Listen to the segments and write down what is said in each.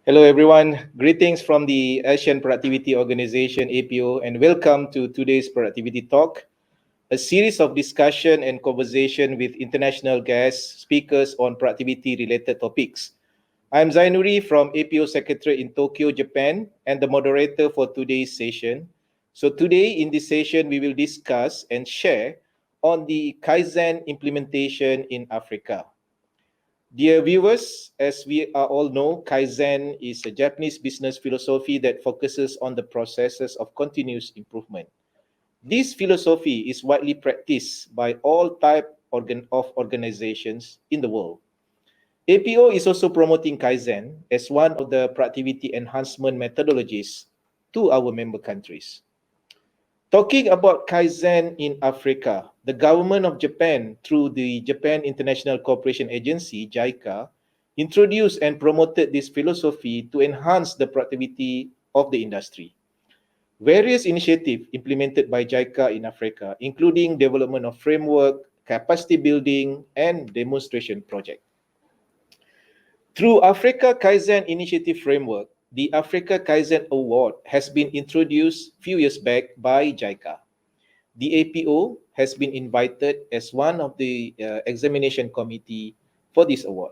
Hello everyone, greetings from the Asian Productivity Organization APO and welcome to today's Productivity Talk, a series of discussion and conversation with international guest speakers on productivity related topics. I'm Zainuri from APO Secretary in Tokyo, Japan, and the moderator for today's session. So today in this session, we will discuss and share on the Kaizen implementation in Africa. Dear viewers, as we all know, Kaizen is a Japanese business philosophy that focuses on the processes of continuous improvement. This philosophy is widely practiced by all types of organizations in the world. APO is also promoting Kaizen as one of the productivity enhancement methodologies to our member countries. Talking about Kaizen in Africa, the government of Japan, through the Japan International Cooperation Agency, JICA, introduced and promoted this philosophy to enhance the productivity of the industry. Various initiatives implemented by JICA in Africa, including development of framework, capacity building, and demonstration projects. Through Africa Kaizen Initiative framework, the Africa Kaizen Award has been introduced a few years back by JICA. The APO has been invited as one of the examination committee for this award.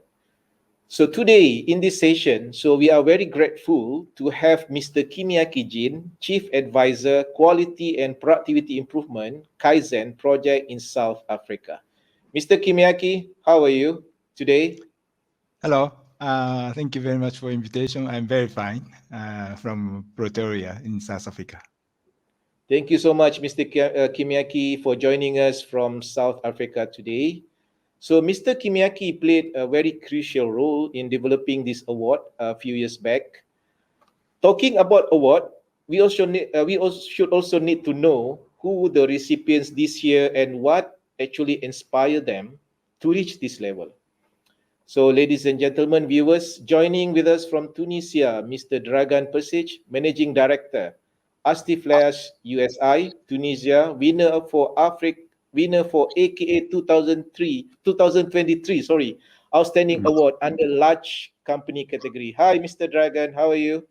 So today in this session, we are very grateful to have Mr. Kimiaki Jin, Chief Advisor, Quality and Productivity Improvement, Kaizen Project in South Africa. Mr. Kimiaki, how are you today? Hello. Thank you very much for invitation. I'm very fine from Pretoria in South Africa. Thank you so much, Mr. Kimiaki, for joining us from South Africa today. So Mr. Kimiaki played a very crucial role in developing this award a few years back. Talking about award, we should also need to know who the recipients this year and what actually inspired them to reach this level. So ladies and gentlemen, viewers, joining with us from Tunisia, Mr. Dragan Persic, Managing Director, Astiflash USI, Tunisia, winner for AKA 2023, Outstanding Award under Large Company category. Hi, Mr. Dragan, how are you?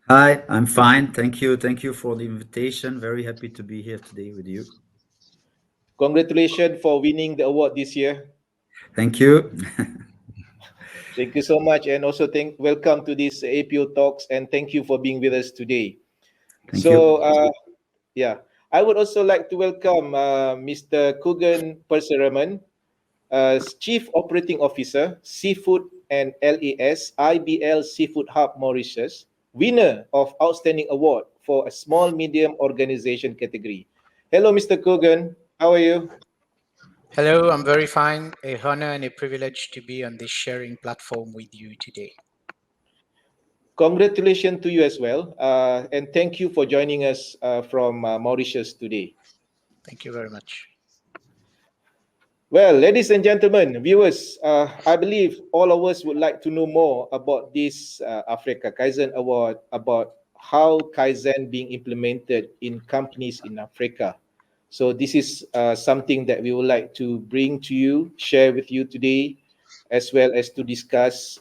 Hi, I'm fine. Thank you. Thank you for the invitation. Very happy to be here today with you. Congratulations for winning the award this year. Thank you. Thank you so much, and also welcome to this APO Talks, and thank you for being with us today. Thank you. I would also like to welcome Mr. Kugan Perseraman, Chief Operating Officer, Seafood and LAS, IBL Seafood Hub Mauritius, winner of Outstanding Award for a Small Medium Organization category. Hello, Mr. Kugan. How are you? Hello, I'm very fine. A honor and a privilege to be on this sharing platform with you today. Congratulations to you as well, and thank you for joining us from Mauritius today. Thank you very much. Well, ladies and gentlemen, viewers, I believe all of us would like to know more about this Africa Kaizen Award, about how Kaizen being implemented in companies in Africa. So this is something that we would like to bring to you, share with you today, as well as to discuss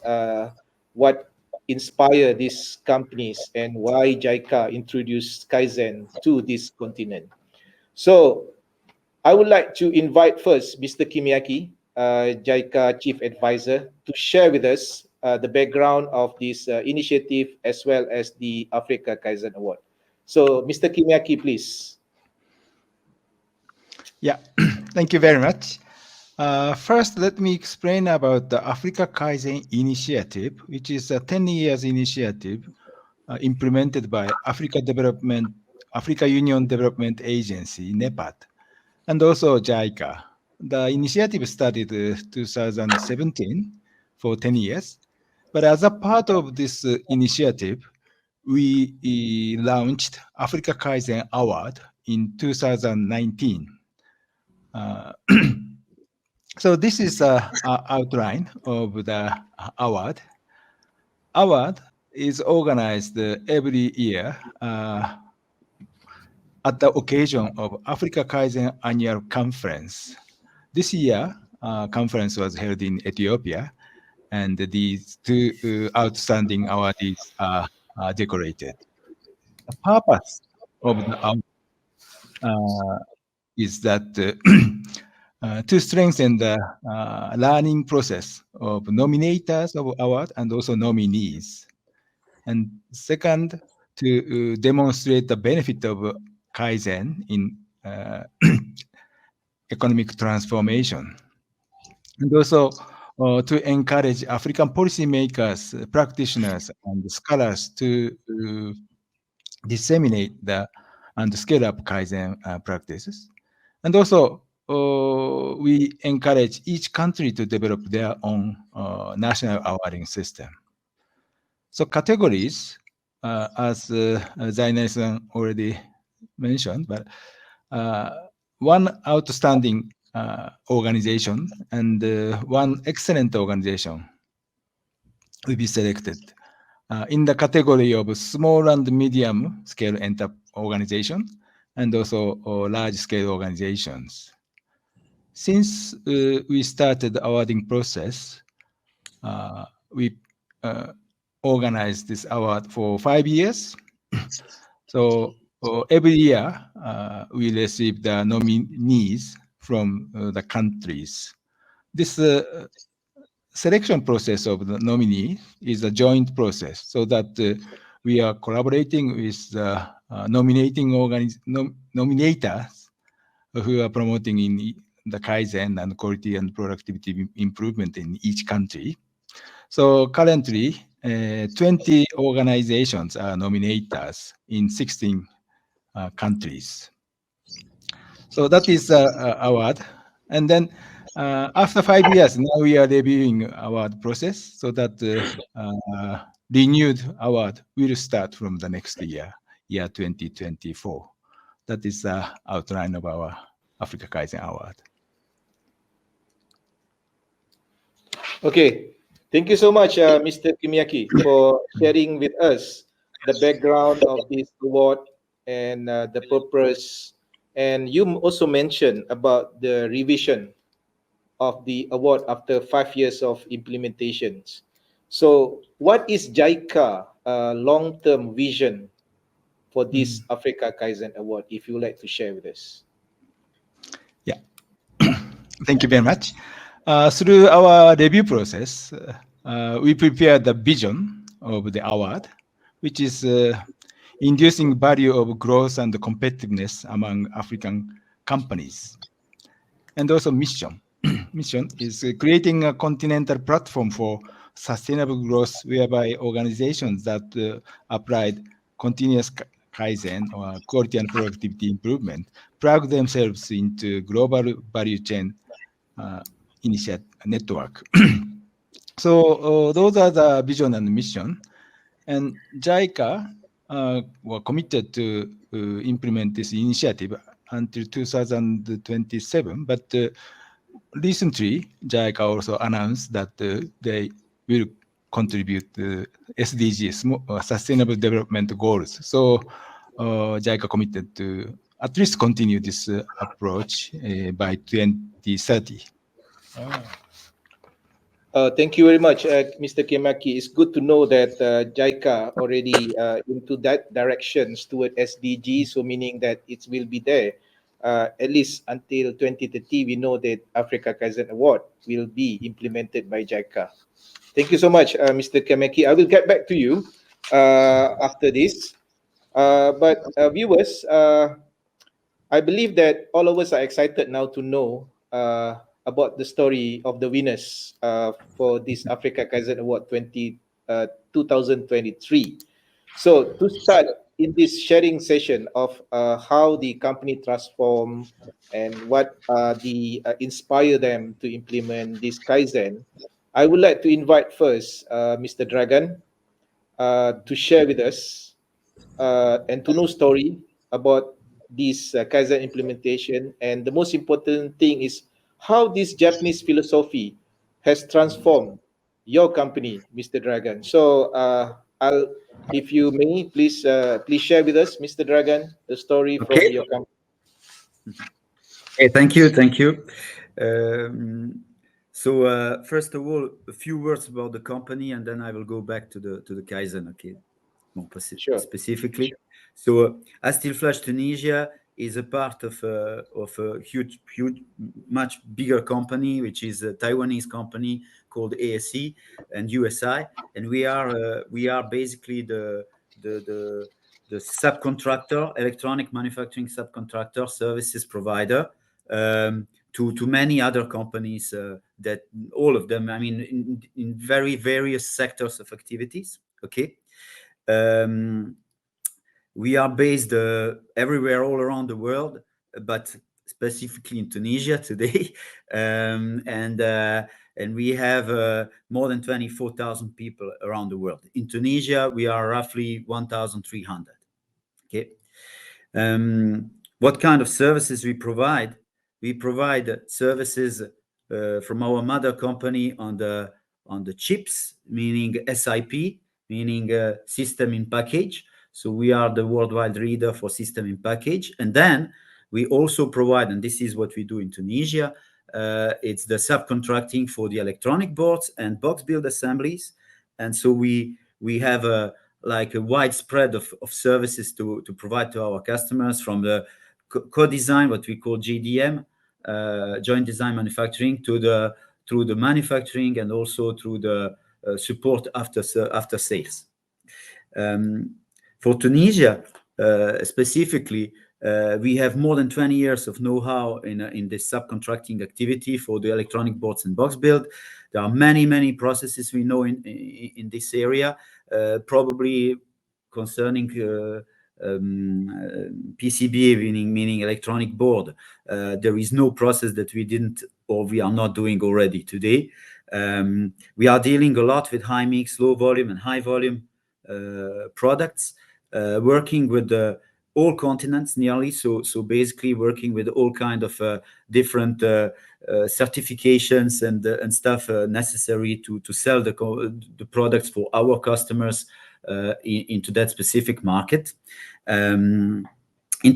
what inspire these companies and why JICA introduced Kaizen to this continent. So I would like to invite first Mr. Kimiaki, JICA Chief Advisor, to share with us the background of this initiative as well as the Africa Kaizen Award. So Mr. Kimiaki, please. Yeah, thank you very much. First, let me explain about the Africa Kaizen Initiative, which is a 10 years initiative implemented by Africa Union Development Agency, NEPAD, and also JICA. The initiative started 2017 for 10 years, but as a part of this initiative, we launched Africa Kaizen Award in 2019. So this is an outline of the award. Award is organized every year at the occasion of Africa Kaizen Annual Conference. This year, conference was held in Ethiopia, and these two outstanding awardees are decorated. The purpose of the award is that to strengthen the learning process of nominators of award and also nominees. And second, to demonstrate the benefit of Kaizen in economic transformation. And also to encourage African policymakers, practitioners, and scholars to disseminate and scale up Kaizen practices. And also, we encourage each country to develop their own national awarding system. So categories, as Zainai-san already mentioned, but one outstanding organization and one excellent organization will be selected in the category of small and medium scale organization and also large scale organizations. Since we started the awarding process, we organized this award for 5 years. So every year, we receive the nominees from the countries. This selection process of the nominee is a joint process, so that we are collaborating with the nominators who are promoting in the Kaizen and quality and productivity improvement in each country. So currently, 20 organizations are nominators in 16 countries. So that is award. And then after 5 years, now we are reviewing award process so that renewed award will start from the next year 2024. That is the outline of our Africa Kaizen Award. Okay, thank you so much, Mr. Kimiaki, for sharing with us the background of this award and the purpose. And you also mentioned about the revision of the award after 5 years of implementations. So, what is JICA long-term vision for this Africa Kaizen Award, if you would like to share with us? Yeah, thank you very much. Through our review process, we prepared the vision of the award, which is inducing value of growth and competitiveness among African companies. And also mission. Mission is creating a continental platform for sustainable growth, whereby organizations that applied continuous Kaizen or quality and productivity improvement plug themselves into global value chain initiative network. So those are the vision and mission. And JICA were committed to implement this initiative until 2027. But recently, JICA also announced that they will contribute to SDGs, Sustainable Development Goals. So JICA committed to at least continue this approach by 2030. Thank you very much, Mr. Kemaki. It's good to know that JICA already into that directions toward SDG, so meaning that it will be there at least until 2030. We know that Africa Kaizen Award will be implemented by JICA. Thank you so much, Mr. Kemaki. I will get back to you after this. But viewers, I believe that all of us are excited now to know about the story of the winners for this Africa Kaizen Award 2023. So to start in this sharing session of how the company transform and what inspire them to implement this Kaizen, I would like to invite first Mr. Dragan to share with us and to know story about this Kaizen implementation. And the most important thing is how this Japanese philosophy has transformed your company, Mr. Dragan. So if you may, please share with us, Mr. Dragan, the story from your company. Hey, thank you. So first of all, a few words about the company, and then I will go back to the Kaizen, okay, more Sure. specifically. So Astilflash Tunisia is a part of a huge, much bigger company, which is a Taiwanese company called ASE and USI, and we are basically the subcontractor, electronic manufacturing subcontractor services provider to many other companies that all of them, I mean, in very various sectors of activities. Okay. We are based everywhere all around the world, but specifically in Tunisia today. And we have more than 24,000 people around the world. In Tunisia, we are roughly 1,300. Okay. What kind of services we provide? We provide services from our mother company on the chips, meaning SIP, meaning system in package. So we are the worldwide leader for system in package. And then we also provide, and this is what we do in Tunisia, it's the subcontracting for the electronic boards and box build assemblies. And so we have a widespread of services to provide to our customers, from the co-design, what we call JDM, joint design manufacturing, through the manufacturing, and also through the support after sales. For Tunisia specifically, we have more than 20 years of know-how in this subcontracting activity for the electronic boards and box build. There are many processes we know in this area, probably concerning PCB, meaning electronic board. There is no process that we didn't or we are not doing already today. We are dealing a lot with high mix, low volume, and high volume products, working with all continents nearly. So basically working with all kind of different certifications and stuff necessary to sell the products for our customers into that specific market. In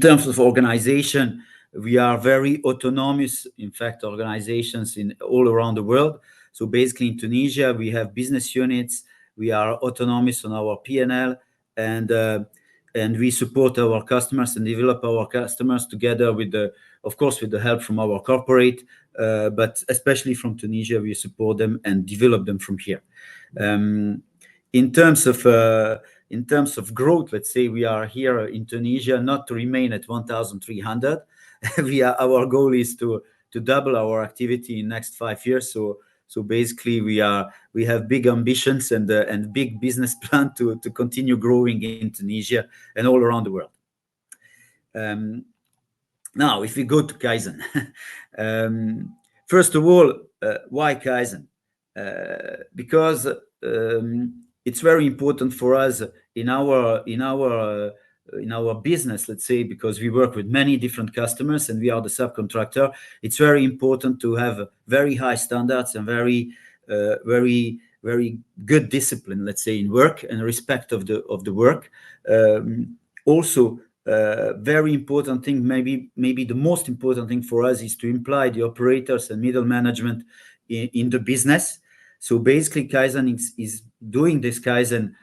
terms of organization, we are very autonomous, in fact, organizations in all around the world. So basically in Tunisia, we have business units. We are autonomous on our P&L, and we support our customers and develop our customers together with of course, with the help from our corporate, but especially from Tunisia, we support them and develop them from here. In terms of growth, let's say we are here in Tunisia not to remain at 1,300. Our goal is to double our activity in next 5 years. So basically, we have big ambitions and big business plan to continue growing in Tunisia and all around the world. Now, if we go to Kaizen, first of all, why Kaizen? Because it's very important for us in our business, let's say, because we work with many different customers and we are the subcontractor. It's very important to have very high standards and very good discipline, let's say, in work and respect of the work. Also, very important thing, maybe the most important thing for us, is to imply the operators and middle management in the business. So basically, Kaizen is doing this Kaizen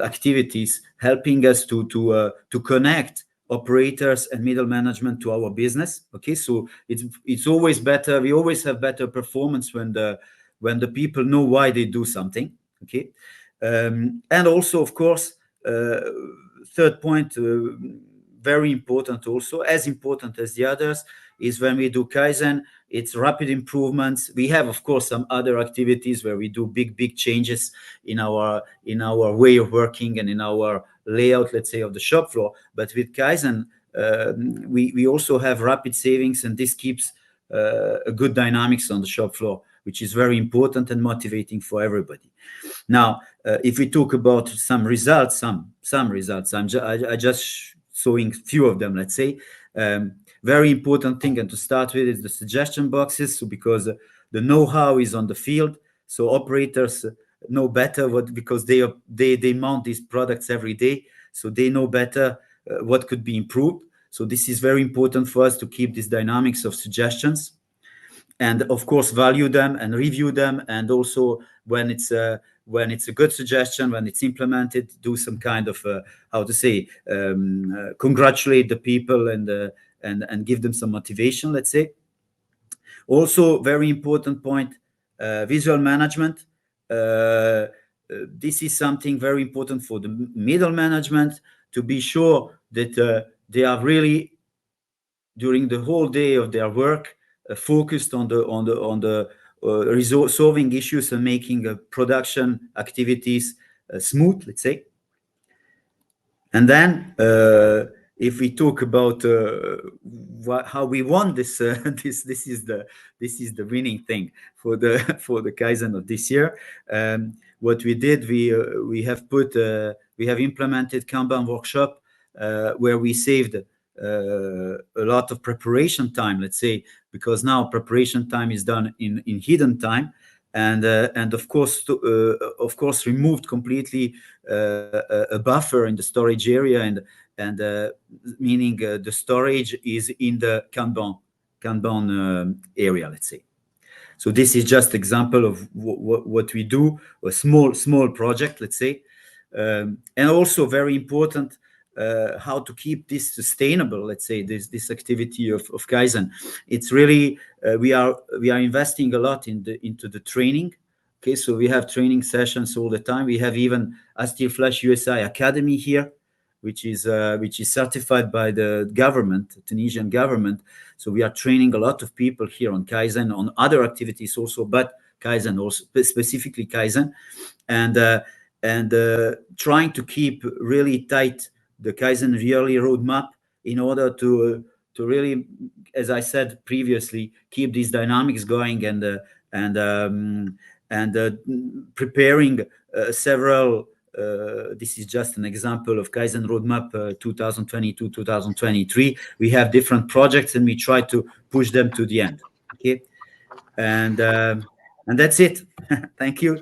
activities, helping us to connect operators and middle management to our business. Okay, so it's always better. We always have better performance when the people know why they do something. Okay, and also, of course, third point, very important, also as important as the others, is when we do Kaizen, it's rapid improvements. We have, of course, some other activities where we do big changes in our way of working and in our layout, let's say, of the shop floor. But with Kaizen, we also have rapid savings, and this keeps a good dynamics on the shop floor, which is very important and motivating for everybody. Now, if we talk about some results, some results, I just showing few of them, let's say. Very important thing, and to start with, is the suggestion boxes. So because the know-how is on the field, so operators know better because they mount these products every day, so they know better what could be improved. So this is very important for us to keep these dynamics of suggestions. and of course value them and review them, and also when it's a good suggestion, when it's implemented, do some kind of congratulate the people and give them some motivation, let's say. Also, very important point, visual management. This is something very important for the middle management, to be sure that they are really, during the whole day of their work, focused on the solving issues and making production activities smooth, let's say. And then if we talk about how we won this, this is the winning thing for the Kaizen of this year. What we did, we have implemented Kanban workshop where we saved a lot of preparation time, let's say, because now preparation time is done in hidden time, and of course removed completely a buffer in the storage area, and meaning the storage is in the Kanban area, let's say. So this is just example of what we do, a small project, let's say, and also very important, how to keep this sustainable, let's say, this activity of Kaizen. It's really we are investing a lot into the training. Okay, so we have training sessions all the time. We have even Steel Flash USI Academy here, which is certified by the government, Tunisian government. So we are training a lot of people here on Kaizen, on other activities also, but Kaizen also, specifically Kaizen, and trying to keep really tight the Kaizen yearly roadmap in order to really, as I said previously, keep these dynamics going and preparing several. This is just an example of Kaizen roadmap 2022-2023. We have different projects and we try to push them to the end. Okay, and that's it. Thank you.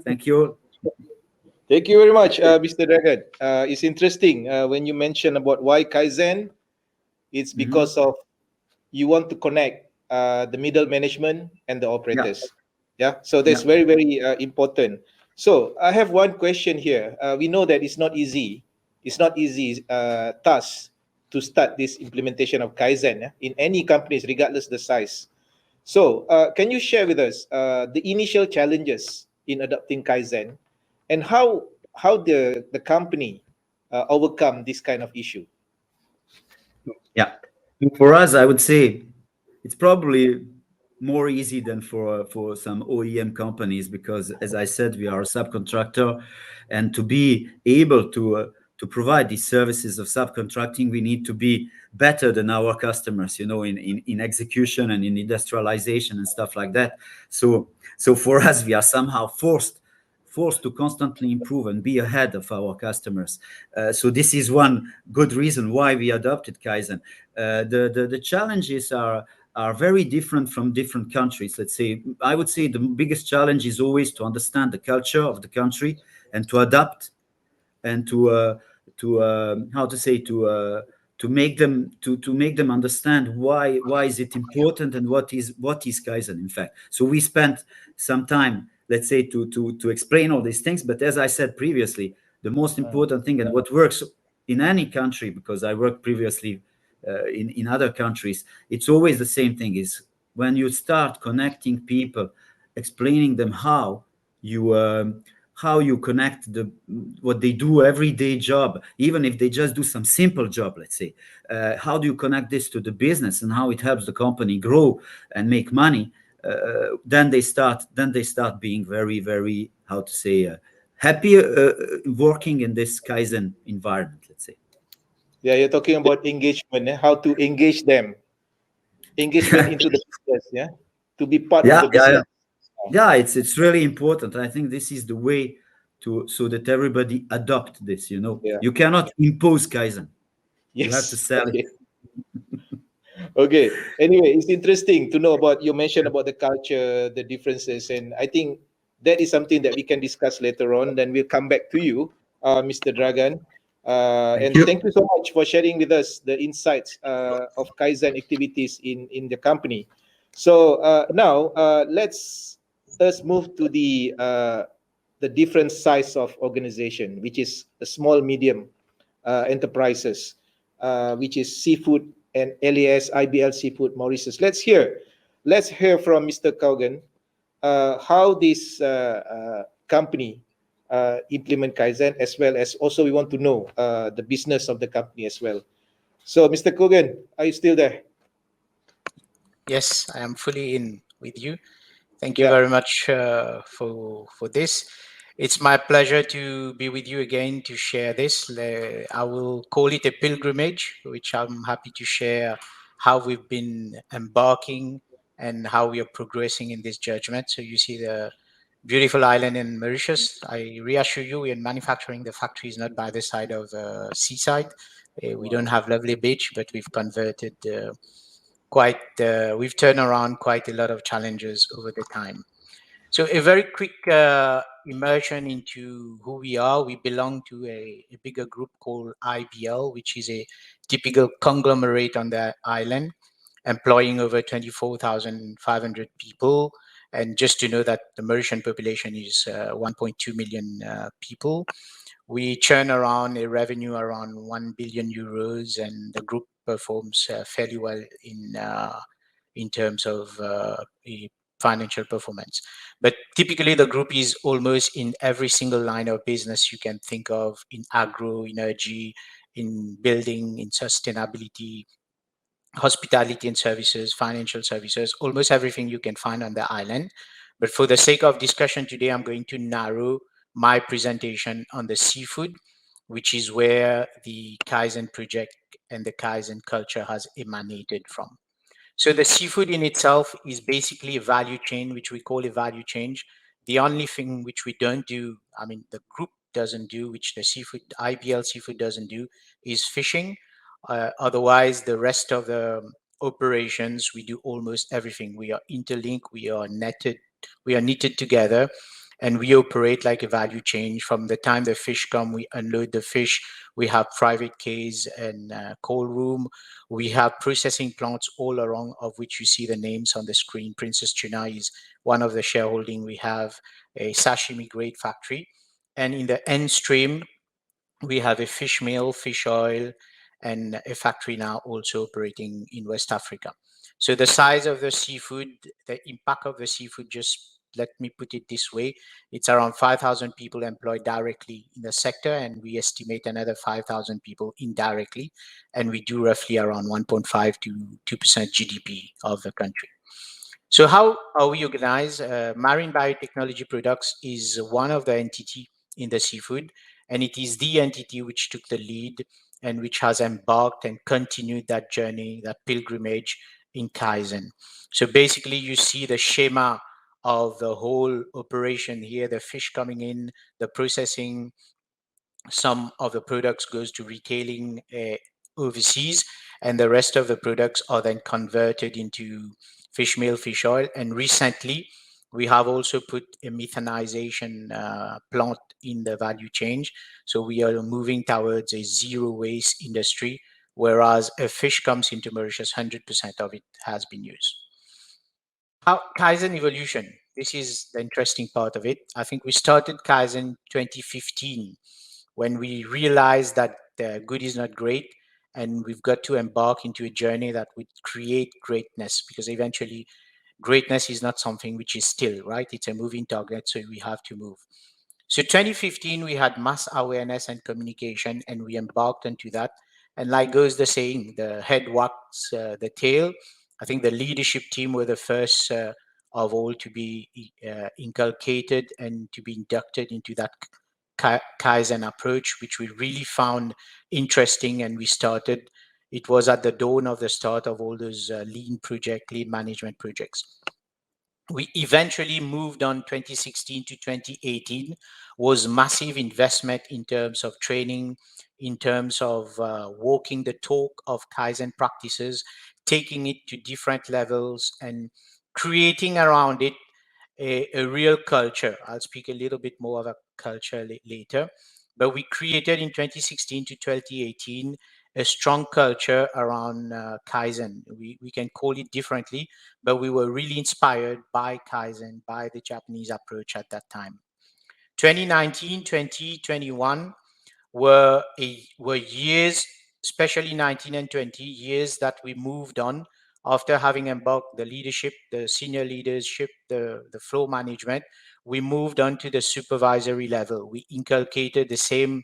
Thank you very much, Mr. Dragan. It's interesting when you mention about why Kaizen. It's because of you want to connect the middle management and the operators. Yeah. So that's very, very important. So I have one question here. We know that it's not easy. It's not easy task to start this implementation of Kaizen in any companies, regardless the size. So can you share with us the initial challenges in adopting Kaizen, and how the company overcome this kind of issue? Yeah, for us, I would say it's probably more easy than for some OEM companies, because, as I said, we are a subcontractor, and to be able to provide these services of subcontracting, we need to be better than our customers, in execution and in industrialization and stuff like that. So for us, we are somehow forced to constantly improve and be ahead of our customers. So this is one good reason why we adopted Kaizen. The challenges are very different from different countries. Let's say, I would say the biggest challenge is always to understand the culture of the country and to adapt and to make them understand why is it important and what is Kaizen, in fact. So we spent some time, let's say, to explain all these things. But as I said previously, the most important thing, and what works in any country, because I worked previously in other countries, it's always the same thing, is when you start connecting people, explaining them how you connect what they do everyday job, even if they just do some simple job, let's say, how do you connect this to the business and how it helps the company grow and make money, then they start being very, very, happy working in this Kaizen environment, let's say. Yeah, you're talking about engagement, how to engage them, engagement into the business, to be part of the business. Yeah, it's really important. I think this is the way so that everybody adopt this. You cannot impose Kaizen. Yes. You have to sell it. Okay. Anyway, it's interesting to know about, you mentioned about the culture, the differences, and I think that is something that we can discuss later on. Then we'll come back to you, Mr. Dragan. Thank you so much for sharing with us the insights of Kaizen activities in the company. So now let's us move to the different size of organization, which is the small medium enterprises, which is seafood and LAS IBL Seafood Mauritius. Let's hear from Mr. Kaugen how this company implement Kaizen, as well as also we want to know the business of the company as well. So, Mr. Kogan, are you still there? Yes, I am fully in with you. Thank you Yeah. very much for this. It's my pleasure to be with you again to share this. I will call it a pilgrimage, which I'm happy to share how we've been embarking and how we are progressing in this judgment. So you see the beautiful island in Mauritius. I reassure you, we are manufacturing the factory is not by the side of the seaside. We don't have lovely beach, but we've converted we've turned around quite a lot of challenges over the time. So a very quick immersion into who we are. We belong to a bigger group called IBL, which is a typical conglomerate on the island, employing over 24,500 people. And just to know that the Mauritian population is 1.2 million people. We churn around a revenue around 1 billion euros, and the group performs fairly well in terms of financial performance. But typically, the group is almost in every single line of business you can think of, in agro, energy, in building, in sustainability, hospitality and services, financial services, almost everything you can find on the island. But for the sake of discussion today, I'm going to narrow my presentation on the seafood, which is where the Kaizen project and the Kaizen culture has emanated from. So the seafood in itself is basically a value chain, which we call a value chain. The only thing which we don't do, I mean, the group doesn't do, which the seafood, IBL Seafood doesn't do, is fishing. Otherwise, the rest of the operations, we do almost everything. We are interlinked, we are knitted together, and we operate like a value chain. From the time the fish come, we unload the fish. We have private cage and cold room. We have processing plants all around, of which you see the names on the screen. Princess Tuna is one of the shareholding. We have a sashimi grade factory. And in the end stream, we have a fish meal, fish oil, and a factory now also operating in West Africa. So the size of the seafood, the impact of the seafood, just let me put it this way, it's around 5,000 people employed directly in the sector, and we estimate another 5,000 people indirectly, and we do roughly around 1.5 to 2% GDP of the country. So how are we organized? Marine Biotechnology Products is one of the entity in the seafood, and it is the entity which took the lead and which has embarked and continued that journey, that pilgrimage in Kaizen. So basically, you see the schema of the whole operation here, the fish coming in, the processing, some of the products goes to retailing overseas, and the rest of the products are then converted into fish meal, fish oil. And recently, we have also put a methanization plant in the value chain. So we are moving towards a zero waste industry, whereas a fish comes into Mauritius, 100% of it has been used. How Kaizen evolution. This is the interesting part of it. I think we started Kaizen 2015 when we realized that good is not great, and we've got to embark into a journey that would create greatness, because eventually greatness is not something which is still, right? It's a moving target, so we have to move. So 2015, we had mass awareness and communication, and we embarked into that. And like goes the saying, the head wags the tail. I think the leadership team were the first of all to be inculcated and to be inducted into that Kaizen approach, which we really found interesting. And we started, it was at the dawn of the start of all those lean management projects. We eventually moved on 2016 to 2018, was massive investment in terms of training, in terms of walking the talk of Kaizen practices, taking it to different levels and creating around it a real culture. I'll speak a little bit more of a culture later. But we created in 2016 to 2018 a strong culture around Kaizen. We can call it differently, but we were really inspired by Kaizen, by the Japanese approach at that time. 2019, 2021 were years, especially 19 and 20 years, that we moved on after having embarked the leadership, the senior leadership, the flow management. We moved on to the supervisory level. We inculcated the same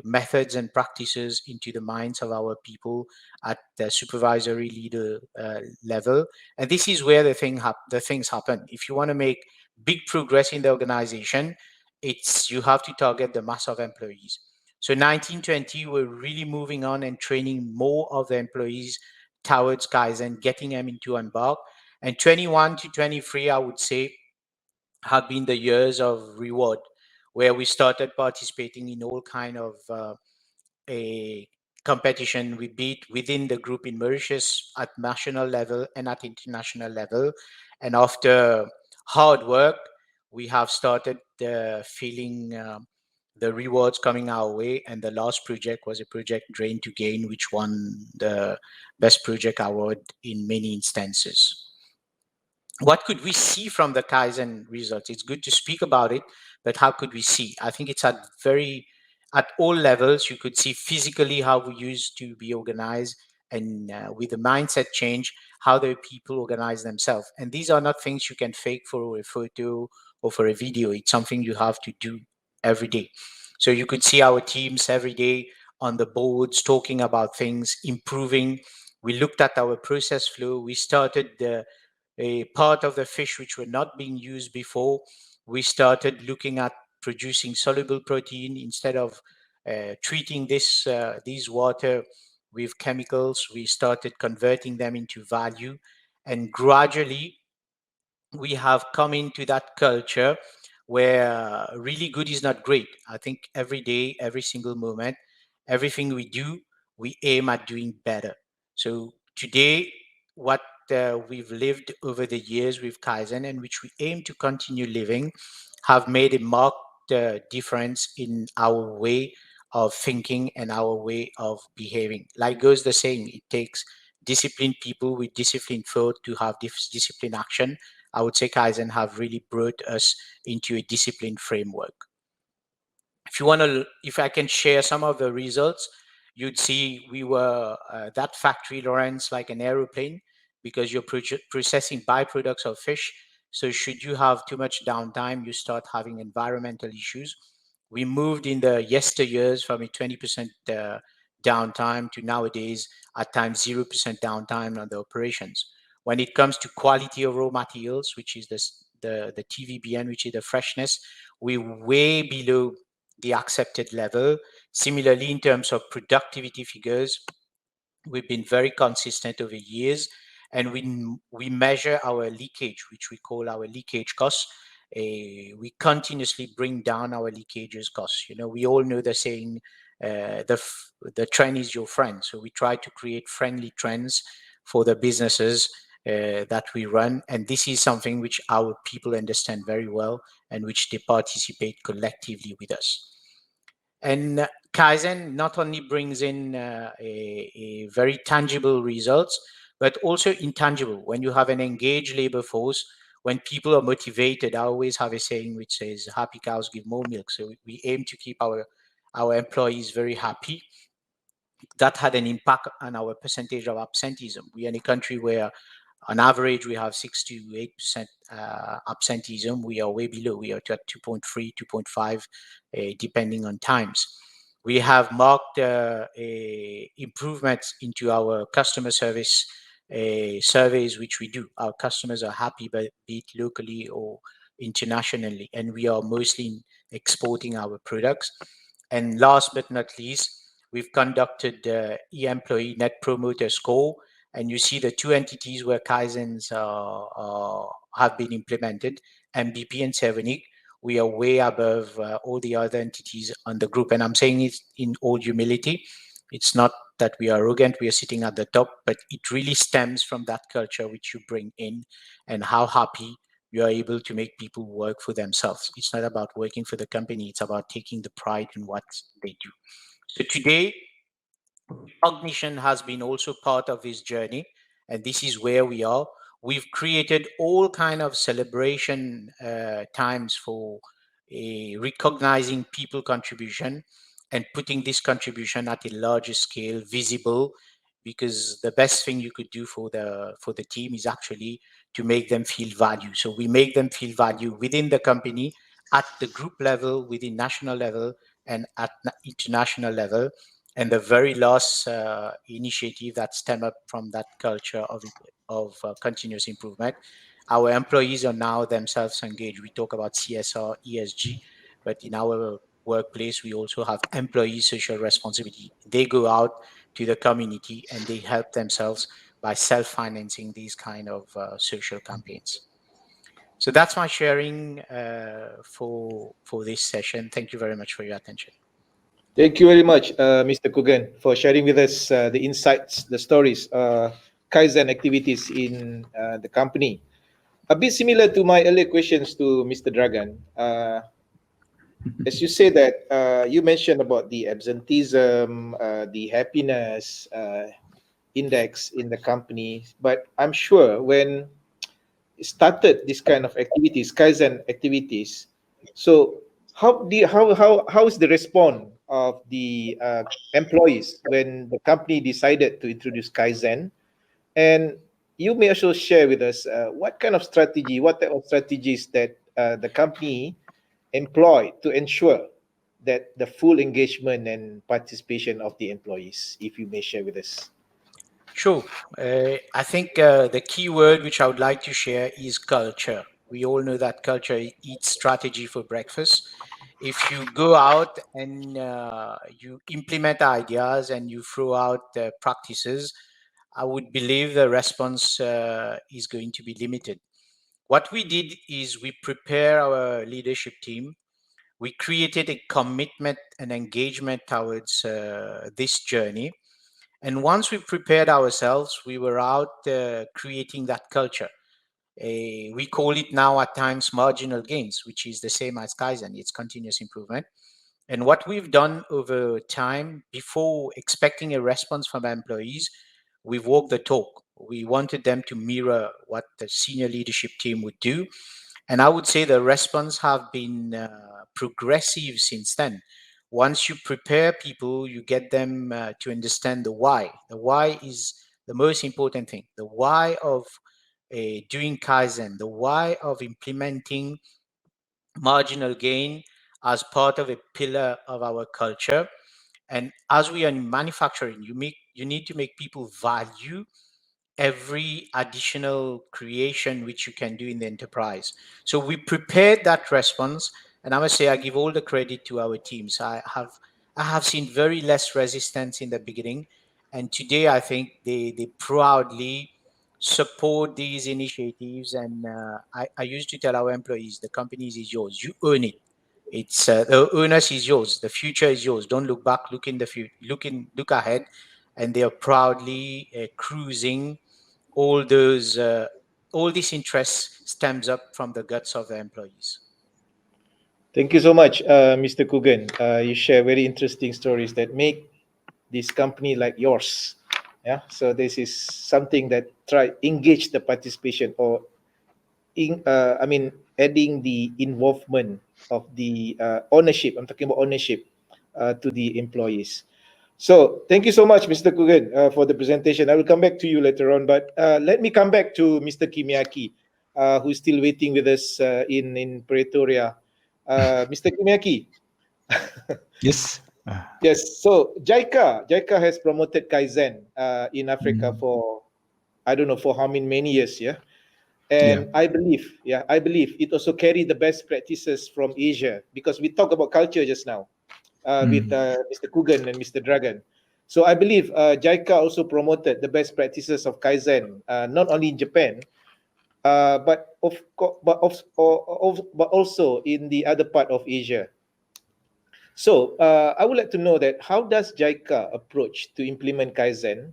methods and practices into the minds of our people at the supervisory leader level. And this is where the things happen. If you want to make big progress in the organization, you have to target the mass of employees. So 1920, we're really moving on and training more of the employees towards Kaizen, getting them into embark. And 21 to 23, I would say, have been the years of reward, where we started participating in all kind of a competition. We beat within the group in Mauritius at national level and at international level. And after hard work, we have started feeling the rewards coming our way. And the last project was a project Drain to Gain, which won the Best Project Award in many instances. What could we see from the Kaizen results? It's good to speak about it, but how could we see? I think it's at all levels. You could see physically how we used to be organized, and with the mindset change, how the people organize themselves. And these are not things you can fake for a photo or for a video. It's something you have to do every day. So you could see our teams every day on the boards talking about things, improving. We looked at our process flow. We started a part of the fish which were not being used before. We started looking at producing soluble protein instead of treating these water with chemicals. We started converting them into value, and gradually we have come into that culture where really good is not great. I think every day, every single moment, everything we do, we aim at doing better. So today, what we've lived over the years with Kaizen, and which we aim to continue living, have made a marked difference in our way of thinking and our way of behaving. Like goes the saying, it takes disciplined people with disciplined thought to have this disciplined action. I would say Kaizen have really brought us into a disciplined framework. If I can share some of the results, you'd see we were that factory runs like an aeroplane, because you're processing byproducts of fish. So should you have too much downtime, you start having environmental issues. We moved in the yesteryears from a 20% downtime to nowadays at times 0% downtime on the operations. When it comes to quality of raw materials, which is the TVBN, which is the freshness, we're way below the accepted level. Similarly, in terms of productivity figures, we've been very consistent over years, and we measure our leakage, which we call our leakage costs. We continuously bring down our leakages costs. You know, we all know the saying, the trend is your friend. So we try to create friendly trends for the businesses that we run, and this is something which our people understand very well and which they participate collectively with us. And Kaizen not only brings in a very tangible results, but also intangible. When you have an engaged labor force, when people are motivated, I always have a saying which says, happy cows give more milk. So we aim to keep our employees very happy. That had an impact on our percentage of absenteeism. We are in a country where on average, we have 6 to 8% absenteeism. We are way below. We are at 2.3, 2.5, depending on times. We have marked improvements into our customer service surveys, which we do. Our customers are happy, be it locally or internationally, and we are mostly exporting our products. And last but not least, we've conducted the e-employee net promoter score, and you see the two entities where Kaizens have been implemented, MBP and Sevenik. We are way above all the other entities on the group. And I'm saying it in all humility. It's not that we are arrogant, we are sitting at the top, but it really stems from that culture which you bring in and how happy you are able to make people work for themselves. It's not about working for the company, it's about taking the pride in what they do. So today, recognition has been also part of this journey, and this is where we are. We've created all kind of celebration times for recognizing people contribution and putting this contribution at a larger scale, visible, because the best thing you could do for the team is actually to make them feel value. So we make them feel value within the company, at the group level, within national level, and at international level. And the very last initiative that stem up from that culture of continuous improvement. Our employees are now themselves engaged. We talk about CSR, ESG, but in our workplace, we also have employee social responsibility. They go out to the community and they help themselves by self-financing these kind of social campaigns. So that's my sharing for this session. Thank you very much for your attention. Thank you very much, Mr. Kugan, for sharing with us the insights, the stories, Kaizen activities in the company. A bit similar to my earlier questions to Mr. Dragan. As you say that you mentioned about the absenteeism, the happiness index in the company, but I'm sure when it started this kind of activities, Kaizen activities, so how is the response of the employees when the company decided to introduce Kaizen? And you may also share with us what kind of strategy, what type of strategies that the company employed to ensure that the full engagement and participation of the employees, if you may share with us. Sure. I think the key word which I would like to share is culture. We all know that culture eats strategy for breakfast. If you go out and you implement ideas and you throw out practices, I would believe the response is going to be limited. What we did is we prepare our leadership team. We created a commitment and engagement towards this journey. And once we prepared ourselves, we were out creating that culture. We call it now at times marginal gains, which is the same as Kaizen. It's continuous improvement. And what we've done over time, before expecting a response from employees, we've walked the talk. We wanted them to mirror what the senior leadership team would do. And I would say the response have been progressive since then. Once you prepare people, you get them to understand the why. The why is the most important thing. The why of doing Kaizen, the why of implementing marginal gain as part of a pillar of our culture. And as we are in manufacturing, you need to make people value every additional creation which you can do in the enterprise. So we prepared that response, and I must say I give all the credit to our teams. I have seen very less resistance in the beginning, and today I think they proudly support these initiatives. And I used to tell our employees, the company is yours, you earn it. It's the onus is yours, the future is yours. Don't look back, look in the future, look ahead. And they are proudly cruising all those all this interest stems up from the guts of the employees. Thank you so much, Mr. Kugan. You share very interesting stories that make this company like yours. Yeah, so this is something that try engage the participation or adding the involvement of the ownership. I'm talking about ownership to the employees. So thank you so much, Mr. Kugan, for the presentation. I will come back to you later on, but let me come back to Mr. Kimiaki, who's still waiting with us in Pretoria. Mr. Kimiaki. Yes. Yes. So JICA has promoted Kaizen in Africa for I don't know for how many years, yeah. And I believe it also carried the best practices from Asia because we talked about culture just now with Mr. Kugan and Mr. Dragan. So I believe JICA also promoted the best practices of Kaizen, not only in Japan, but also in the other part of Asia. So I would like to know that how does JICA approach to implement Kaizen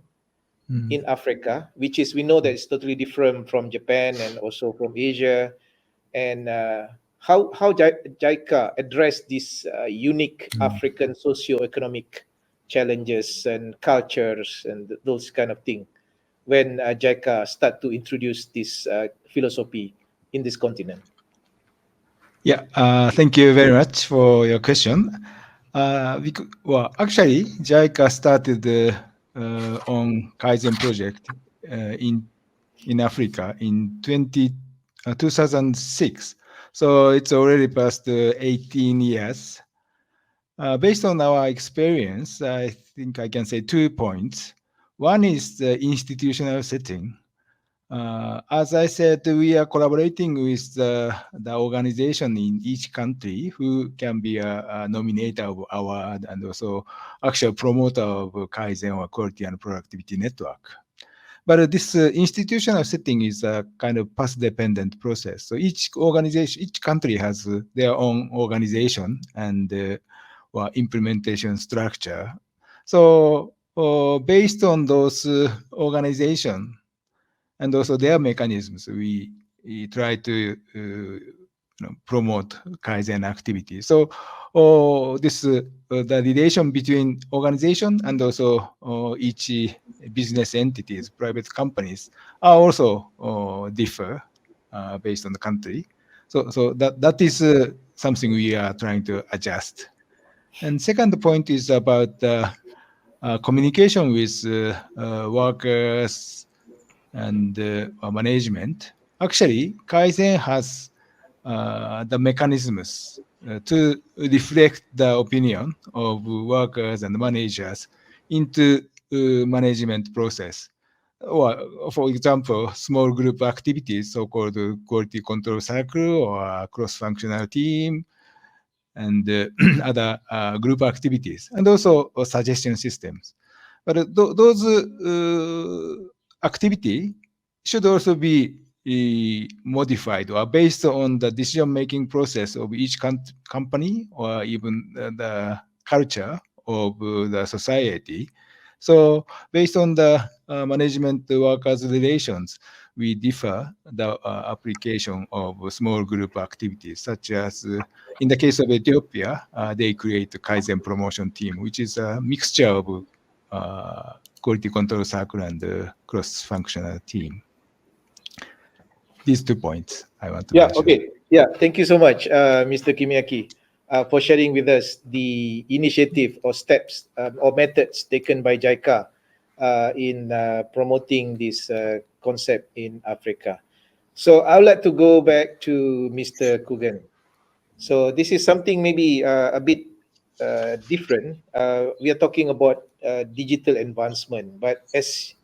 in Africa, which is we know that it's totally different from Japan and also from Asia, and how JICA address this unique African socio-economic challenges and cultures and those kind of thing when JICA start to introduce this philosophy in this continent? Yeah, thank you very much for your question. Well, actually, JICA started on Kaizen project in Africa in 2006. So it's already past 18 years. Based on our experience, I think I can say 2 points. One is the institutional setting. As I said, we are collaborating with the organization in each country who can be a nominator of award and also actual promoter of Kaizen or quality and productivity network. But this institutional setting is a kind of path-dependent process. So each organization, each country has their own organization and or implementation structure. So based on those organization and also their mechanisms, we try to promote Kaizen activities. So this the relation between organization and also each business entities, private companies are also differ based on the country. So that is something we are trying to adjust. And second point is about communication with workers and management. Actually, Kaizen has the mechanisms to reflect the opinion of workers and managers into management process. Or, for example, small group activities, so-called quality control circle or cross-functional team, and other group activities, and also suggestion systems. But those activity should also be modified or based on the decision-making process of each company or even the culture of the society. So based on the management workers relations, we differ the application of small group activities, such as in the case of Ethiopia, they create a Kaizen promotion team, which is a mixture of quality control circle and cross-functional team. These 2 points I want to mention. Okay. Yeah, thank you so much, Mr. Kimiaki, for sharing with us the initiative or steps or methods taken by JICA in promoting this concept in Africa. So I would like to go back to Mr. Kugan. So this is something maybe a bit different. We are talking about digital advancement, but as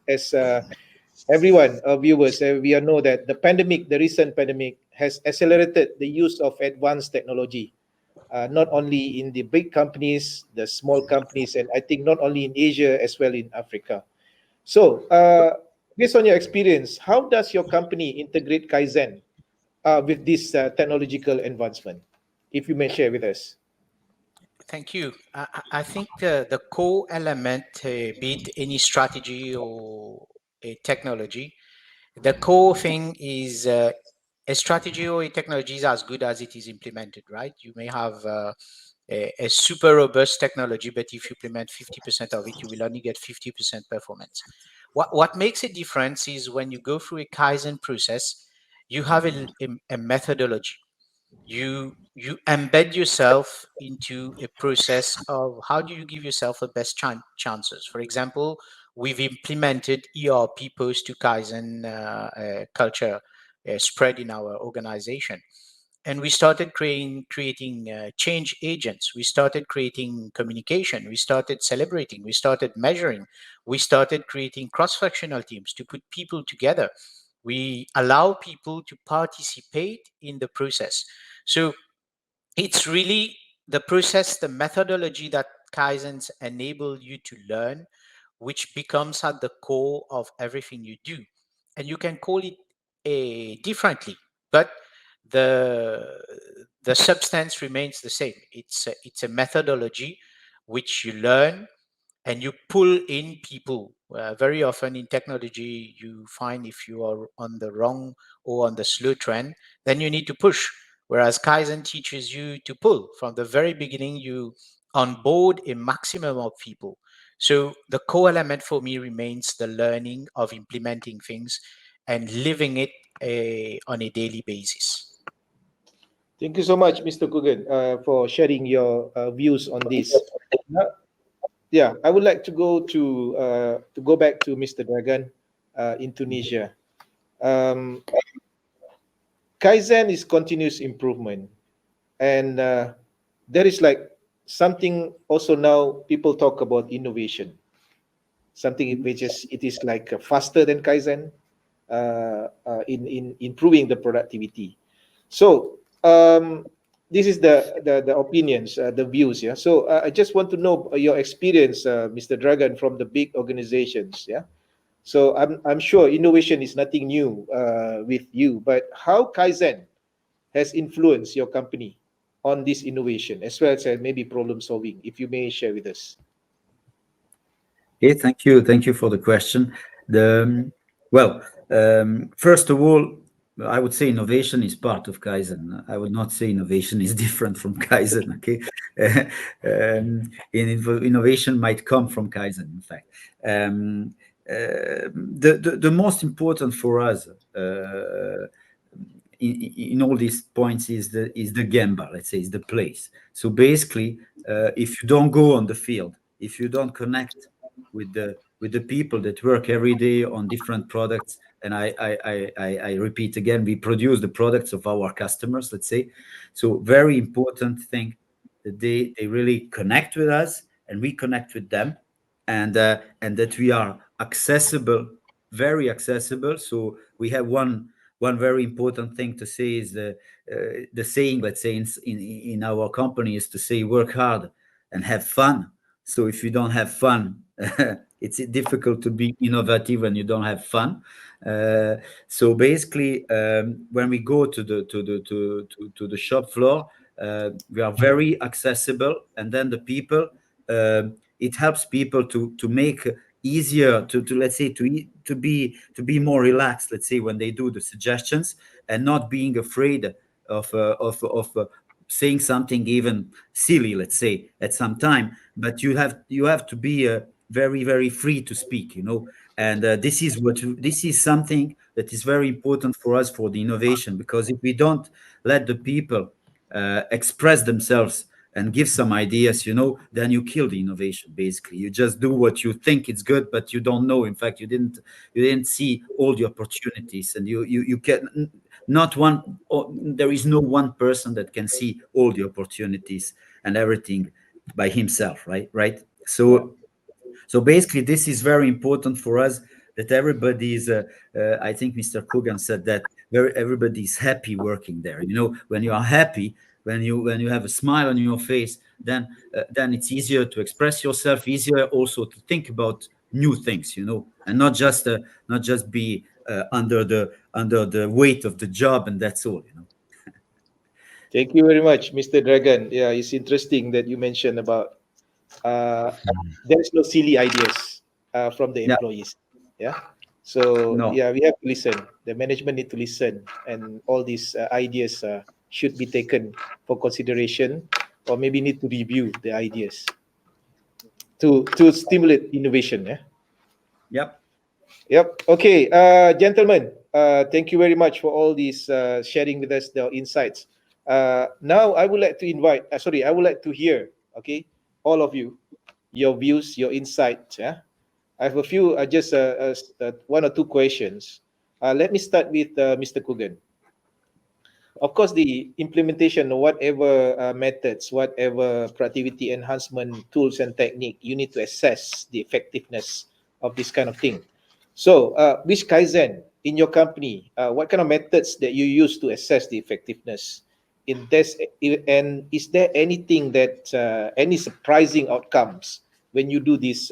everyone, viewers, we all know that the recent pandemic has accelerated the use of advanced technology, not only in the big companies, the small companies, and I think not only in Asia as well in Africa. So, based on your experience, how does your company integrate Kaizen with this technological advancement? If you may share with us. Thank you. I think the core element, be it any strategy or a technology, the core thing is a strategy or a technology is as good as it is implemented, right? You may have a super robust technology, but if you implement 50% of it, you will only get 50% performance. What makes a difference is when you go through a Kaizen process, you have a methodology. You embed yourself into a process of how do you give yourself the best chances. For example, we've implemented ERP post to Kaizen culture spread in our organization, and we started creating change agents. We started creating communication. We started celebrating. We started measuring. We started creating cross-functional teams to put people together. We allow people to participate in the process. So it's really the process, the methodology that Kaizens enable you to learn, which becomes at the core of everything you do. And you can call it differently, but the substance remains the same. It's a methodology which you learn and you pull in people. Very often in technology, you find if you are on the wrong or on the slow trend, then you need to push. Whereas Kaizen teaches you to pull. From the very beginning, you onboard a maximum of people. So the core element for me remains the learning of implementing things and living it on a daily basis. Thank you so much, Mr. Kugan, for sharing your views on this. Yeah, I would like to go back to Mr. Dragan in Tunisia. Um, Kaizen is continuous improvement, and there is like something also now people talk about innovation, something which is it is like faster than Kaizen in improving the productivity. So this is the opinions, the views. Yeah. So I just want to know your experience, Mr. Dragan, from the big organizations. Yeah. So I'm sure innovation is nothing new with you, but how Kaizen has influenced your company on this innovation as well as maybe problem solving, if you may share with us. Okay, thank you for the question. Well, first of all, I would say innovation is part of Kaizen. I would not say innovation is different from Kaizen. Okay, innovation might come from Kaizen. In fact, the most important for us in all these points is the gemba. Let's say is the place. So basically, if you don't go on the field, if you don't connect with the people that work every day on different products, and I repeat again, we produce the products of our customers, let's say. So very important thing that they really connect with us and we connect with them, and that we are accessible, very accessible. So we have one very important thing to say is the saying, let's say in our company, is to say work hard and have fun. So if you don't have fun, it's difficult to be innovative when you don't have fun. So basically, when we go to the shop floor, we are very accessible, and then the people, it helps people to make easier to let's say to be more relaxed, let's say, when they do the suggestions, and not being afraid of saying something even silly, let's say, at some time. But you have to be very free to speak, and this is something that is very important for us for the innovation, because if we don't let the people express themselves and give some ideas, then you kill the innovation. Basically, you just do what you think it's good, but you don't know. In fact, you didn't see all the opportunities, and you can not one. There is no one person that can see all the opportunities and everything by himself, right? So basically, this is very important for us, that everybody is. I think Mr. Kogan said that everybody is happy working there. When you are happy, when you have a smile on your face, then it's easier to express yourself, easier also to think about new things, and not just be under the weight of the job, and that's all. Thank you very much, Mr. Dragan. Yeah, it's interesting that you mentioned about uh, there is no silly ideas from the Yeah, employees. Yeah. So no. yeah, we have to listen. The management need to listen, and all these ideas should be taken for consideration, or maybe need to review the ideas to stimulate innovation. Yeah. Yep. Yep. Okay, gentlemen, thank you very much for all these sharing with us the insights. Now, I would like to invite, I would like to hear, okay, all of you, your views, your insights. Yeah, I have a few, just one or two questions. Let me start with Mr. Kugan. Of course, the implementation of whatever methods, whatever productivity enhancement tools and technique, you need to assess the effectiveness of this kind of thing. So, which Kaizen in your company, what kind of methods that you use to assess the effectiveness in this? And is there anything that, any surprising outcomes when you do this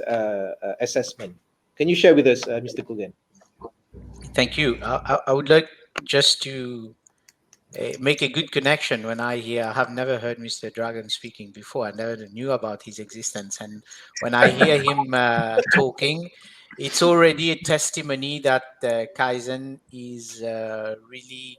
assessment? Can you share with us, Mr. Kugan? Thank you. I would like just to make a good connection when I hear. I have never heard Mr. Dragon speaking before. I never knew about his existence, and when I hear him talking, it's already a testimony that Kaizen is really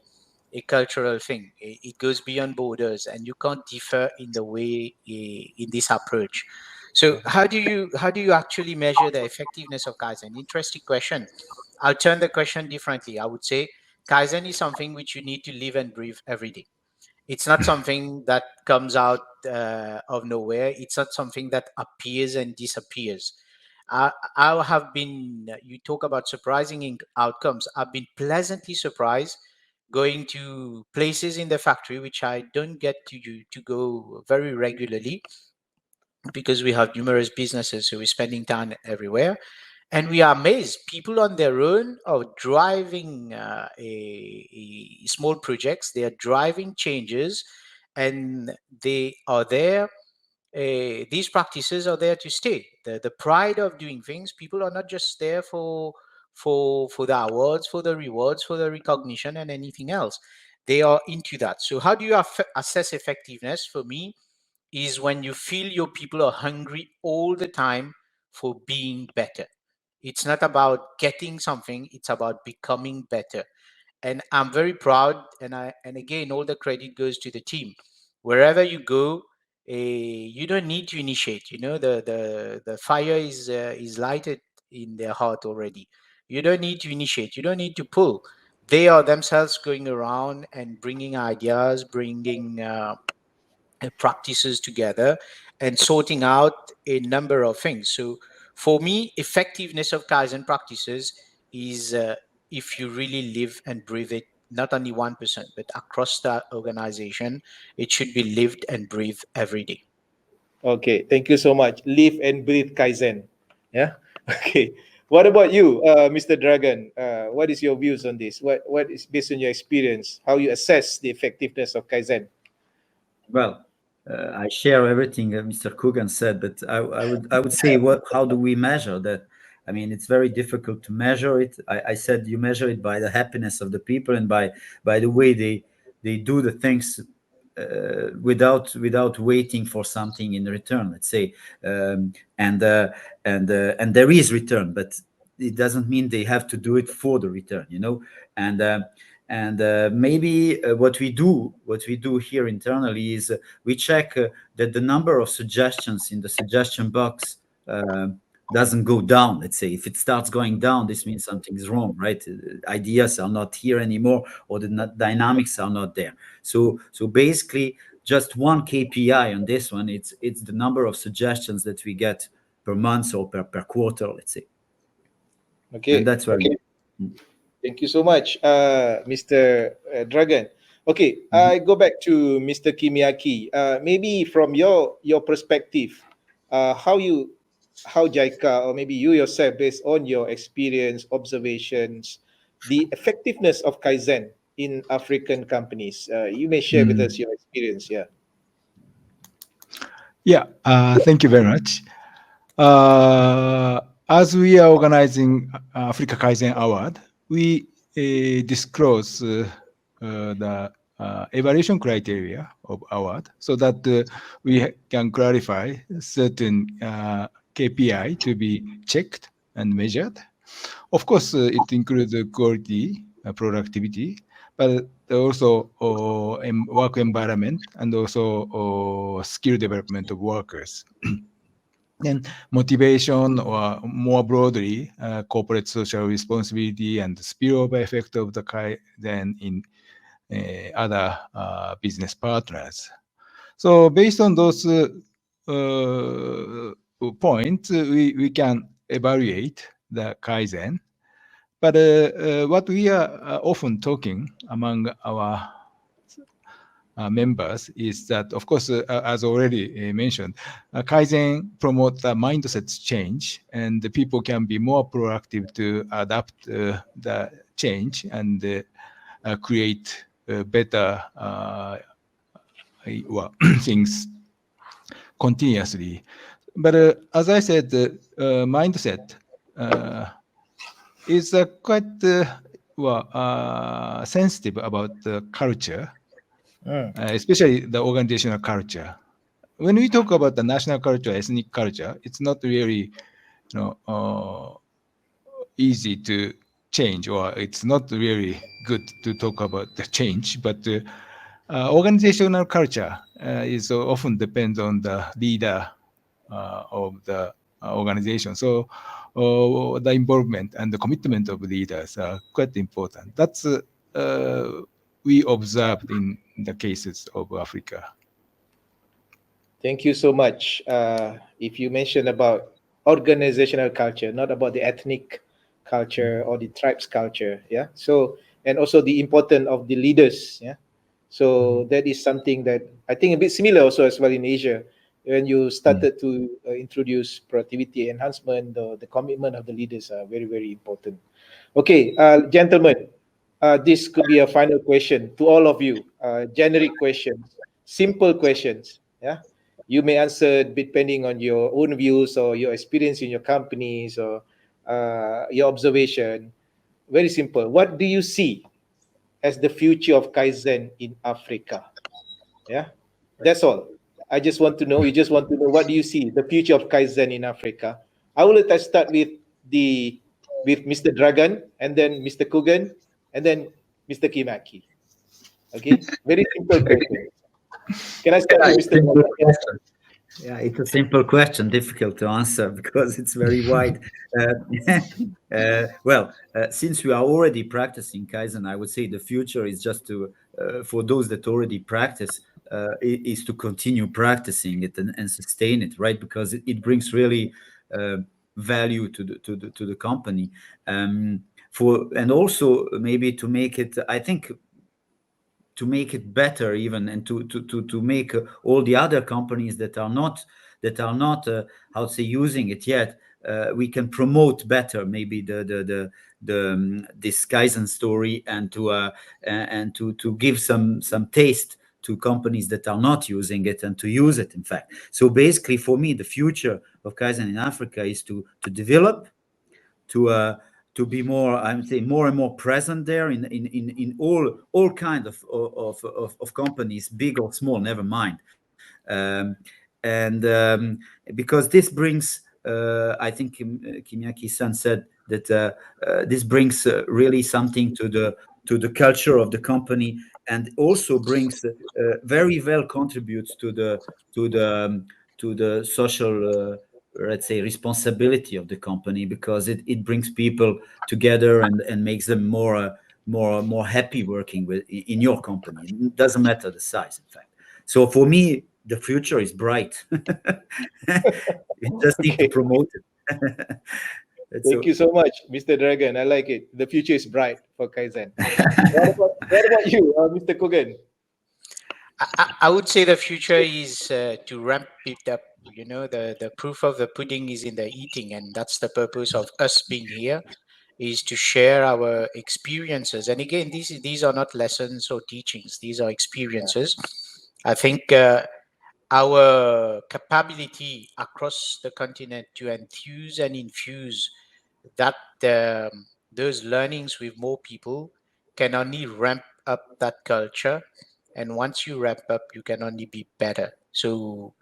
a cultural thing. It goes beyond borders, and you can't differ in the way in this approach. So how do you actually measure the effectiveness of Kaizen? Interesting question. I'll turn the question differently. I would say Kaizen is something which you need to live and breathe every day. It's not something that comes out of nowhere. It's not something that appears and disappears. I have been, you talk about surprising outcomes. I've been pleasantly surprised going to places in the factory which I don't get to go very regularly because we have numerous businesses, so we're spending time everywhere. And we are amazed. People on their own are driving a small projects. They are driving changes, and they are there. These practices are there to stay. The pride of doing things. People are not just there for the awards, for the rewards, for the recognition, and anything else. They are into that. So how do you assess effectiveness? For me, is when you feel your people are hungry all the time for being better. It's not about getting something, it's about becoming better. And I'm very proud, and again, all the credit goes to the team. Wherever you go, you don't need to initiate. You know, the fire is lighted in their heart already. You don't need to initiate. You don't need to pull. They are themselves going around and bringing ideas, bringing practices together and sorting out a number of things. So for me, effectiveness of Kaizen practices is if you really live and breathe it, not only 1%, but across the organization, it should be lived and breathed every day. Okay, thank you so much. Live and breathe Kaizen. Yeah. Okay. What about you, Mr. Dragon? What is your views on this? What is based on your experience? How you assess the effectiveness of Kaizen? Well, I share everything Mr. Kugan said, but I would say, what? How do we measure that? I mean, it's very difficult to measure it. I said you measure it by the happiness of the people and by the way they do the things without waiting for something in return. Let's say, and there is return, but it doesn't mean they have to do it for the return. And maybe what we do here internally is we check that the number of suggestions in the suggestion box doesn't go down. Let's say if it starts going down, this means something's wrong, right? Ideas are not here anymore, or the dynamics are not there. So basically, just one KPI on this one. It's the number of suggestions that we get per month or per quarter, let's say. Okay. And that's where. Okay. Thank you so much, Mr. Dragon. Okay, I go back to Mr. Kimiaki. Maybe from your perspective, how JICA, or maybe you yourself, based on your experience, observations, the effectiveness of Kaizen in African companies. You may share with us your experience. Yeah. Yeah, thank you very much. As we are organizing Africa Kaizen Award, we disclose the evaluation criteria of award so that we can clarify certain KPI to be checked and measured. Of course, it includes quality, productivity, but also work environment and also skill development of workers. And motivation, or more broadly, corporate social responsibility and the spillover effect of the Kaizen in other business partners. So based on those points, we can evaluate the Kaizen. But what we are often talking among our members is that, of course, as already mentioned, Kaizen promotes a mindset change, and the people can be more proactive to adapt the change and create better things continuously. But as I said, mindset is quite sensitive about the culture, especially the organizational culture. When we talk about the national culture, ethnic culture, it's not really easy to change, or it's not really good to talk about the change, but organizational culture is often depends on the leader of the organization. So the involvement and the commitment of leaders are quite important. That's we observed in the cases of Africa. Thank you so much. If you mentioned about organizational culture, not about the ethnic culture or the tribes culture, yeah. So, and also the importance of the leaders, yeah. So that is something that I think a bit similar also as well in Asia. When you started to introduce productivity enhancement, the commitment of the leaders are very, very important. Okay, gentlemen, this could be a final question to all of you. Generic questions, simple questions. Yeah, you may answer depending on your own views or your experience in your companies or your observation. Very simple. What do you see as the future of Kaizen in Africa? Yeah, that's all. I just want to know. You just want to know what do you see the future of Kaizen in Africa? I will let us start with Mr. Dragan, and then Mr. Kugan, and then Mr. Kimaki. Okay, very simple question. Can I start Yeah, with it's a Mr. simple Dragan? question. Yeah, it's a simple question, difficult to answer because it's very wide. Since we are already practicing Kaizen, I would say the future is just to, for those that already practice, is to continue practicing it and sustain it, right? Because it brings really value to the company. And also maybe to make it, I think, to make it better even, and to make all the other companies that are not how to say using it yet, we can promote better maybe this Kaizen story, and to give some taste to companies that are not using it and to use it, in fact. So basically for me the future of Kaizen in Africa is to develop, to be more, I would say, more and more present there in all kind of companies, big or small, never mind. And because this brings, I think Kimiaki-san said that this brings really something to the culture of the company, and also brings very well contributes to the social, let's say, responsibility of the company, because it brings people together and makes them more happy working in your company. It doesn't matter the size, in fact. So for me, the future is bright. We just need to Okay. promote it. Thank you so much, Mr. Dragan. I like it. The future is bright for Kaizen. What about you, Mr. Kugan? I would say the future is to ramp it up. You know, the proof of the pudding is in the eating, and that's the purpose of us being here, is to share our experiences. And again, these are not lessons or teachings; these are experiences. I think our capability across the continent to enthuse and infuse that those learnings with more people can only ramp up that culture, and once you ramp up you can only be better. So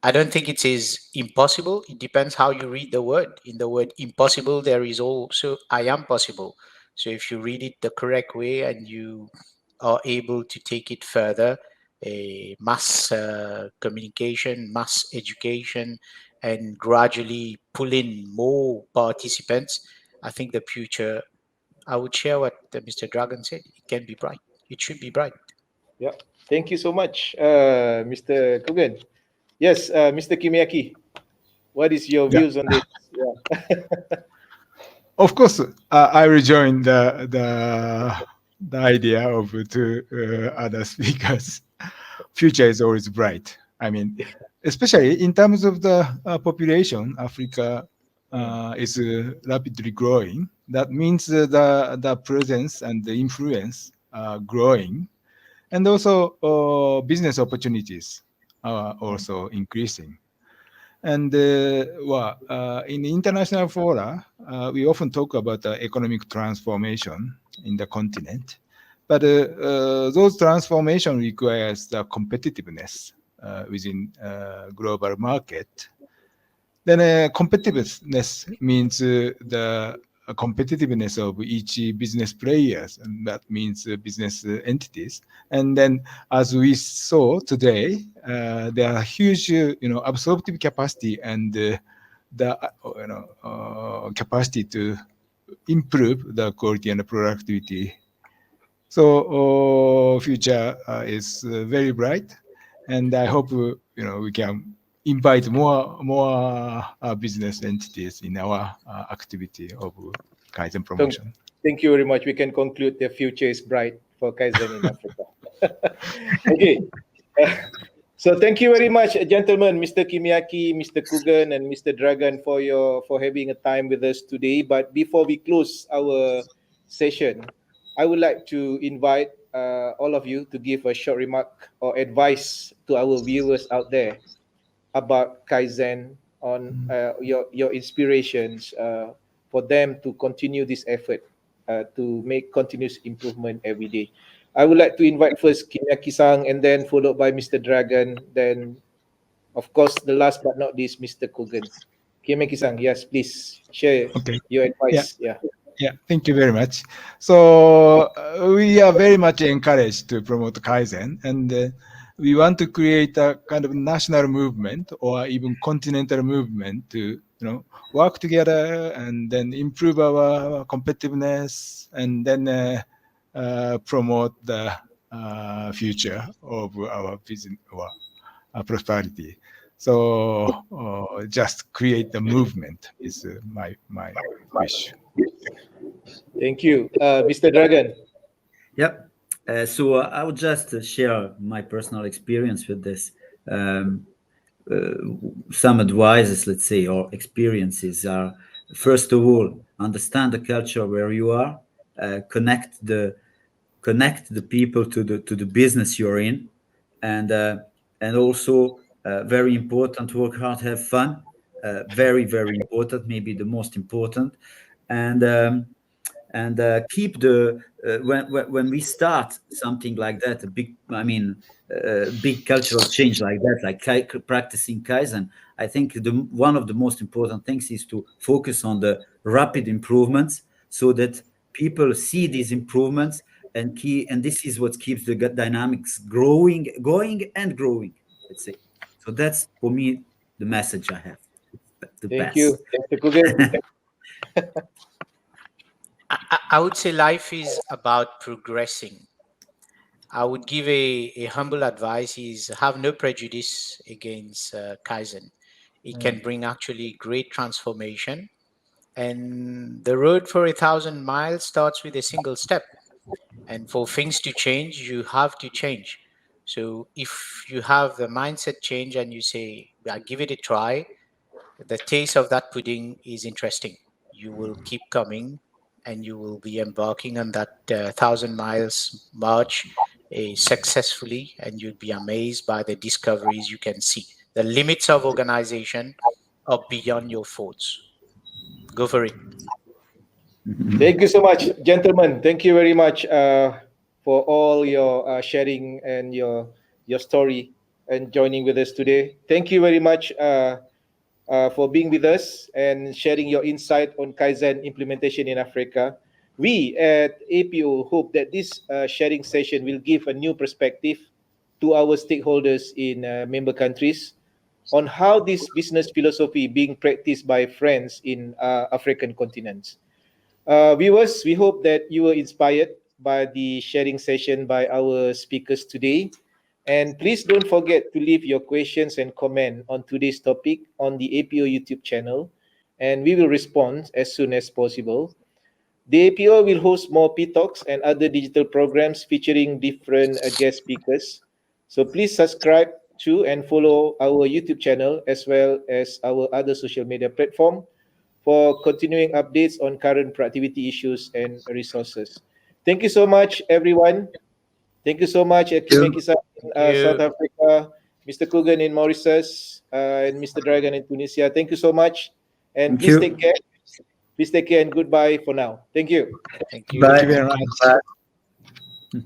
I don't think it is impossible. It depends how you read the word. In the word impossible there is also I am possible. So if you read it the correct way and you are able to take it further, a mass communication, mass education, and gradually pull in more participants, I think the future, I would share what Mr. Dragon said. It can be bright. It should be bright. Yeah. Thank you so much, Mr. Kugan. Yes, Mr. Kimiaki, what is your Yeah. views on this? Yeah. Of course, I rejoin the idea of two other speakers. Future is always bright. I mean, especially in terms of the population, Africa is rapidly growing. That means the presence and the influence are growing, and also business opportunities are also increasing. And in international fora, we often talk about economic transformation in the continent, but those transformation requires the competitiveness within global market. Then competitiveness means the competitiveness of each business players, and that means business entities. And then, as we saw today, there are huge, absorptive capacity and the capacity to improve the quality and the productivity. So future is very bright, and I hope we can invite more business entities in our activity of Kaizen promotion. Thank you very much. We can conclude the future is bright for Kaizen in Africa. Okay. So thank you very much, gentlemen, Mr. Kimiaki, Mr. Kugan, and Mr. Dragan for having a time with us today. But before we close our session, I would like to invite all of you to give a short remark or advice to our viewers out there about Kaizen, on your inspirations for them to continue this effort to make continuous improvement every day. I would like to invite first Kimiaki-san, and then followed by Mr. Dragan, then of course the last but not least, Mr. Kogan. Kimiaki-san, yes, please share your advice. Yeah, thank you very much. So we are very much encouraged to promote Kaizen, and we want to create a kind of national movement or even continental movement to work together and then improve our competitiveness and then promote the future of our business or prosperity. So just create the movement is my wish. Thank you, Mr. Dragan. Yep. So I would just share my personal experience with this. Some advices, let's say, or experiences are, first of all, understand the culture where you are, connect the people to the business you're in, and also very important, work hard, have fun. Very, very important, maybe the most important, and keep the when we start something like that, a big big cultural change like that, like practicing Kaizen, I think one of the most important things is to focus on the rapid improvements so that people see these improvements and this is what keeps the dynamics going and growing, let's say. So that's for me the message I have. Thank you, Mr. Kugan. I would say life is about progressing. I would give a humble advice is have no prejudice against Kaizen. It can bring actually great transformation. And the road for 1,000 miles starts with a single step. And for things to change, you have to change. So if you have the mindset change and you say, I'll give it a try, the taste of that pudding is interesting. You will keep coming and you will be embarking on that 1,000 miles march successfully, and you'll be amazed by the discoveries you can see. The limits of organization are beyond your thoughts. Go for it. Thank you so much, gentlemen. Thank you very much for all your sharing and your story and joining with us today. Thank you very much for being with us and sharing your insight on Kaizen implementation in Africa. We at APO hope that this sharing session will give a new perspective to our stakeholders in member countries on how this business philosophy being practiced by friends in African continents. Viewers, we hope that you were inspired by the sharing session by our speakers today. And please don't forget to leave your questions and comment on today's topic on the APO YouTube channel, and we will respond as soon as possible. The APO will host more P-Talks and other digital programs featuring different guest speakers. So please subscribe to and follow our YouTube channel as well as our other social media platform for continuing updates on current productivity issues and resources. Thank you so much, everyone. Thank you so much, Kimeki-san in South Africa, Mr. Kugan in Mauritius, and Mr. Dragan in Tunisia. Thank you so much. And please take care. Please take care and goodbye for now. Thank you. Thank you. Bye. Thank you very much. Bye.